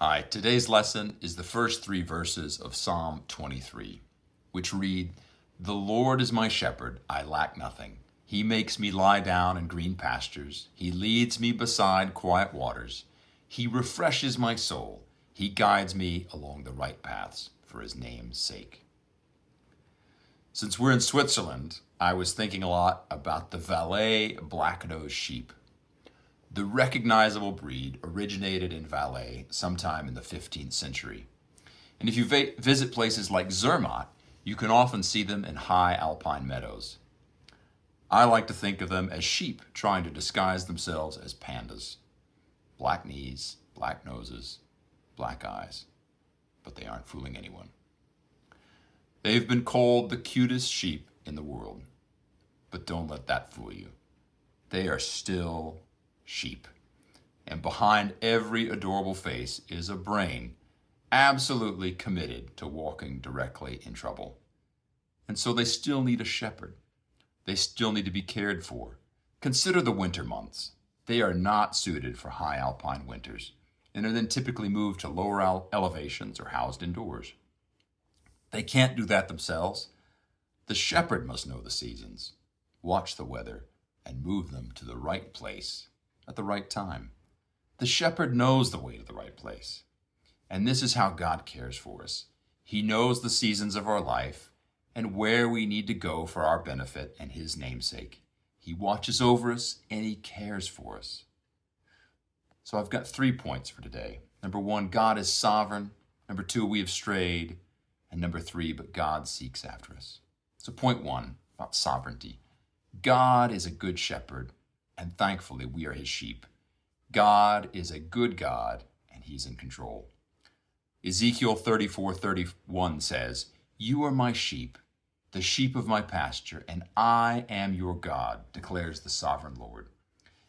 Hi, today's lesson is the first three verses of Psalm 23, which read, "The Lord is my shepherd, I lack nothing. He makes me lie down in green pastures. He leads me beside quiet waters. He refreshes my soul. He guides me along the right paths for his name's sake." Since we're in Switzerland, I was thinking a lot about the Valais black-nosed sheep. The recognizable breed originated in Valais sometime in the 15th century. And if you visit places like Zermatt, you can often see them in high alpine meadows. I like to think of them as sheep trying to disguise themselves as pandas. Black knees, black noses, black eyes. But they aren't fooling anyone. They've been called the cutest sheep in the world. But don't let that fool you. They are still sheep. And behind every adorable face is a brain absolutely committed to walking directly in trouble. And so they still need a shepherd. They still need to be cared for. Consider the winter months. They are not suited for high alpine winters and are then typically moved to lower elevations or housed indoors. They can't do that themselves. The shepherd must know the seasons, watch the weather, and move them to the right place at the right time. The shepherd knows the way to the right place. And this is how God cares for us. He knows the seasons of our life and where we need to go for our benefit and his namesake. He watches over us and he cares for us. So I've got 3 points for today. Number 1, God is sovereign. Number 2, we have strayed. And number 3, but God seeks after us. So point 1, about sovereignty. God is a good shepherd, and thankfully we are his sheep. God is a good God, and he's in control. Ezekiel 34:31 says, "You are my sheep, the sheep of my pasture, and I am your God, declares the sovereign Lord."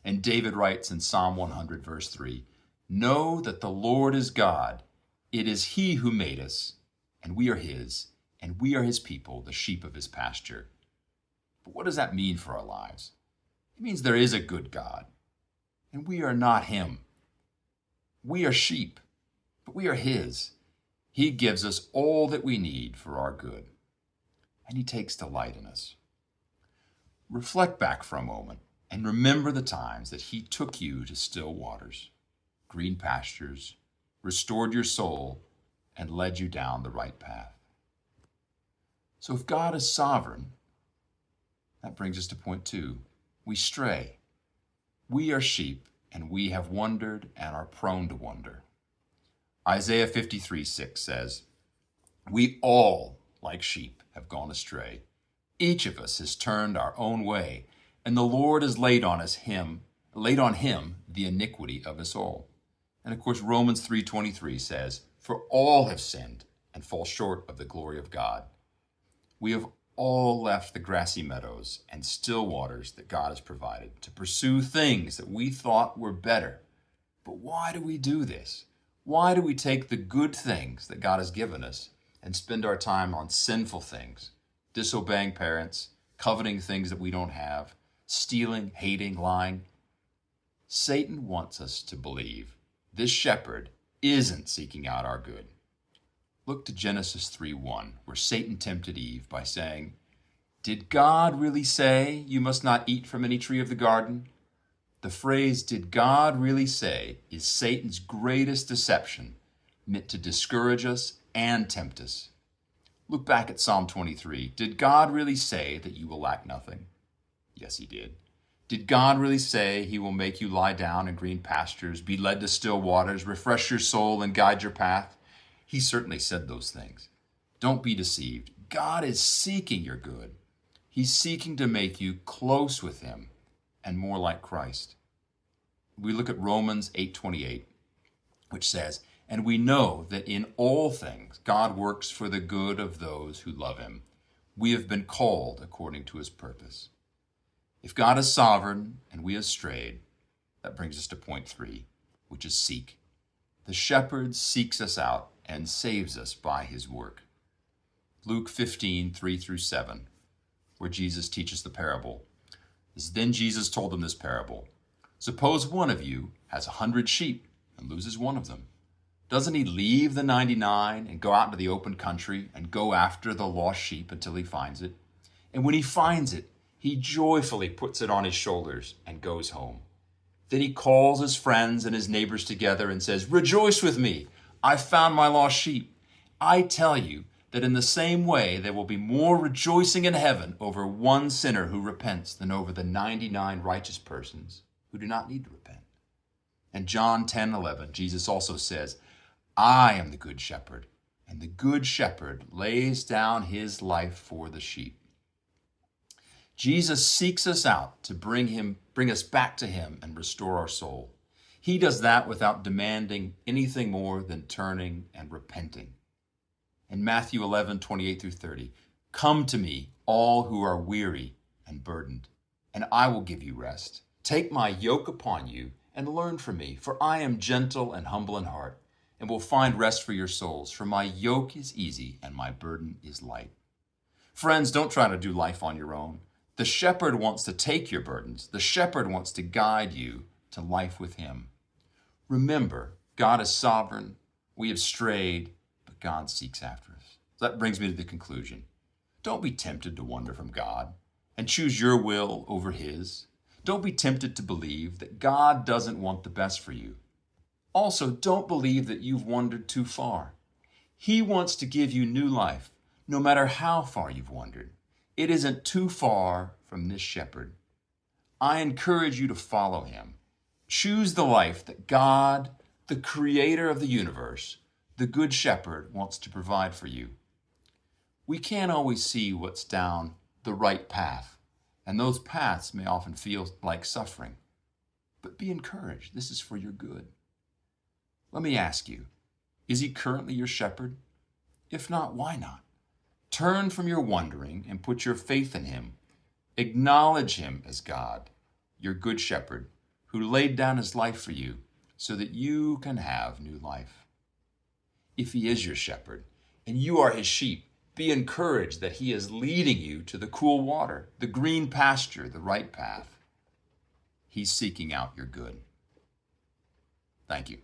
And David writes in Psalm 100, verse 3, "Know that the Lord is God. It is he who made us, and we are his, and we are his people, the sheep of his pasture." But what does that mean for our lives? It means there is a good God, and we are not him. We are sheep, but we are his. He gives us all that we need for our good, and he takes delight in us. Reflect back for a moment and remember the times that he took you to still waters, green pastures, restored your soul, and led you down the right path. So if God is sovereign, that brings us to point 2. We stray. We are sheep, and we have wandered and are prone to wander. Isaiah 53:6 says, "We all, like sheep, have gone astray. Each of us has turned our own way, and the Lord has laid on him the iniquity of us all." And of course, Romans 3:23 says, "For all have sinned and fall short of the glory of God." We have all left the grassy meadows and still waters that God has provided to pursue things that we thought were better. But why do we do this? Why do we take the good things that God has given us and spend our time on sinful things, disobeying parents, coveting things that we don't have, stealing, hating, lying? Satan wants us to believe this shepherd isn't seeking out our good. Look to Genesis 3:1, where Satan tempted Eve by saying, "Did God really say you must not eat from any tree of the garden?" The phrase, "did God really say," is Satan's greatest deception, meant to discourage us and tempt us. Look back at Psalm 23. Did God really say that you will lack nothing? Yes, he did. Did God really say he will make you lie down in green pastures, be led to still waters, refresh your soul, and guide your path? He certainly said those things. Don't be deceived. God is seeking your good. He's seeking to make you close with him and more like Christ. We look at Romans 8:28, which says, "And we know that in all things God works for the good of those who love him. We have been called according to his purpose." If God is sovereign and we have strayed, that brings us to point 3, which is seek. The shepherd seeks us out and saves us by his work. Luke 15:3-7, where Jesus teaches the parable. Then Jesus told them this parable. "Suppose one of you has 100 sheep and loses one of them. Doesn't he leave the 99 and go out into the open country and go after the lost sheep until he finds it? And when he finds it, he joyfully puts it on his shoulders and goes home. Then he calls his friends and his neighbors together and says, "Rejoice with me, I found my lost sheep." I tell you that in the same way there will be more rejoicing in heaven over one sinner who repents than over the 99 righteous persons who do not need to repent. And John 10:11, Jesus also says, "I am the good shepherd, and the good shepherd lays down his life for the sheep." Jesus seeks us out to bring us back to him and restore our soul. He does that without demanding anything more than turning and repenting. In Matthew 11:28-30, "Come to me, all who are weary and burdened, and I will give you rest. Take my yoke upon you and learn from me, for I am gentle and humble in heart, and will find rest for your souls. For my yoke is easy and my burden is light." Friends, don't try to do life on your own. The shepherd wants to take your burdens. The shepherd wants to guide you to life with him. Remember, God is sovereign. We have strayed, but God seeks after us. So that brings me to the conclusion. Don't be tempted to wander from God and choose your will over his. Don't be tempted to believe that God doesn't want the best for you. Also, don't believe that you've wandered too far. He wants to give you new life, no matter how far you've wandered. It isn't too far from this shepherd. I encourage you to follow him. Choose the life that God, the creator of the universe, the good shepherd, wants to provide for you. We can't always see what's down the right path, and those paths may often feel like suffering. But be encouraged. This is for your good. Let me ask you, is he currently your shepherd? If not, why not? Turn from your wandering and put your faith in him. Acknowledge him as God, your good shepherd, who laid down his life for you so that you can have new life. If he is your shepherd and you are his sheep, be encouraged that he is leading you to the cool water, the green pasture, the right path. He's seeking out your good. Thank you.